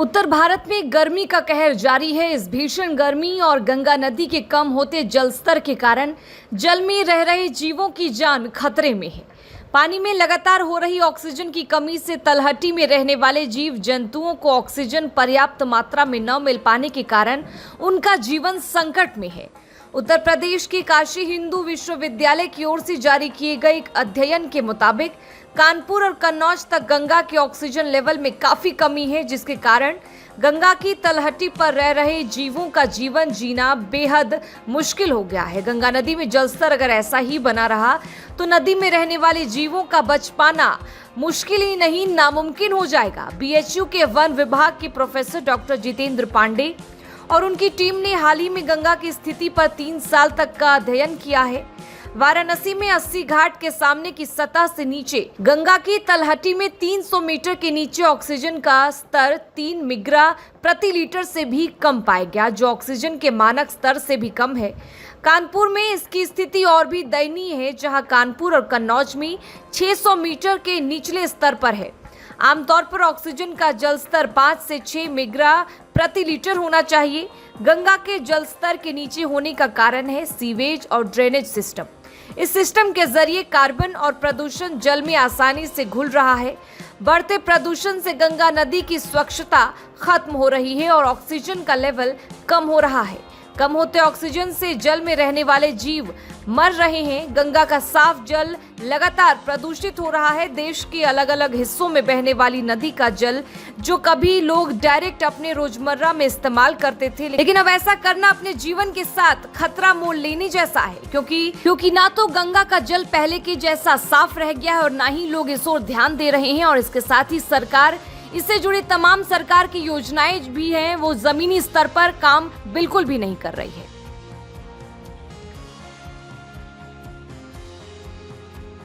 उत्तर भारत में गर्मी का कहर जारी है। इस भीषण गर्मी और गंगा नदी के कम होते जलस्तर के कारण जल में रह रहे जीवों की जान खतरे में है। पानी में लगातार हो रही ऑक्सीजन की कमी से तलहटी में रहने वाले जीव जंतुओं को ऑक्सीजन पर्याप्त मात्रा में न मिल पाने के कारण उनका जीवन संकट में है। उत्तर प्रदेश के काशी हिंदू विश्वविद्यालय की ओर से जारी किए गए एक अध्ययन के मुताबिक कानपुर और कन्नौज तक गंगा के ऑक्सीजन लेवल में काफी कमी है, जिसके कारण गंगा की तलहटी पर रह रहे जीवों का जीवन जीना बेहद मुश्किल हो गया है। गंगा नदी में जलस्तर अगर ऐसा ही बना रहा तो नदी में रहने वाले जीवों का बच पाना मुश्किल ही नहीं नामुमकिन हो जाएगा। बीएचयू के वन विभाग के प्रोफेसर डॉक्टर जितेंद्र पांडे और उनकी टीम ने हाल ही में गंगा की स्थिति पर 3 साल तक का अध्ययन किया है। वाराणसी में 80 घाट के सामने की सतह से नीचे गंगा की तलहटी में 300 मीटर के नीचे ऑक्सीजन का स्तर 3 मिग्रा प्रति लीटर से भी कम पाया गया, जो ऑक्सीजन के मानक स्तर से भी कम है। कानपुर में इसकी स्थिति और भी दयनीय है, जहां कानपुर और कन्नौज में 600 मीटर के निचले स्तर पर है। आमतौर पर ऑक्सीजन का जल स्तर 5 से 6 मिग्रा प्रति लीटर होना चाहिए। गंगा के जल स्तर के नीचे होने का कारण है सीवेज और ड्रेनेज सिस्टम। इस सिस्टम के जरिए कार्बन और प्रदूषण जल में आसानी से घुल रहा है। बढ़ते प्रदूषण से गंगा नदी की स्वच्छता खत्म हो रही है और ऑक्सीजन का लेवल कम हो रहा है। कम होते ऑक्सीजन से जल में रहने वाले जीव मर रहे हैं। गंगा का साफ जल लगातार प्रदूषित हो रहा है। देश के अलग अलग हिस्सों में बहने वाली नदी का जल जो कभी लोग डायरेक्ट अपने रोजमर्रा में इस्तेमाल करते थे, लेकिन अब ऐसा करना अपने जीवन के साथ खतरा मोल लेने जैसा है, क्योंकि ना तो गंगा का जल पहले के जैसा साफ रह गया है और ना ही लोग इस ओर ध्यान दे रहे हैं। और इसके साथ ही सरकार, इससे जुड़ी तमाम सरकार की योजनाएं भी हैं, वो जमीनी स्तर पर काम बिल्कुल भी नहीं कर रही है।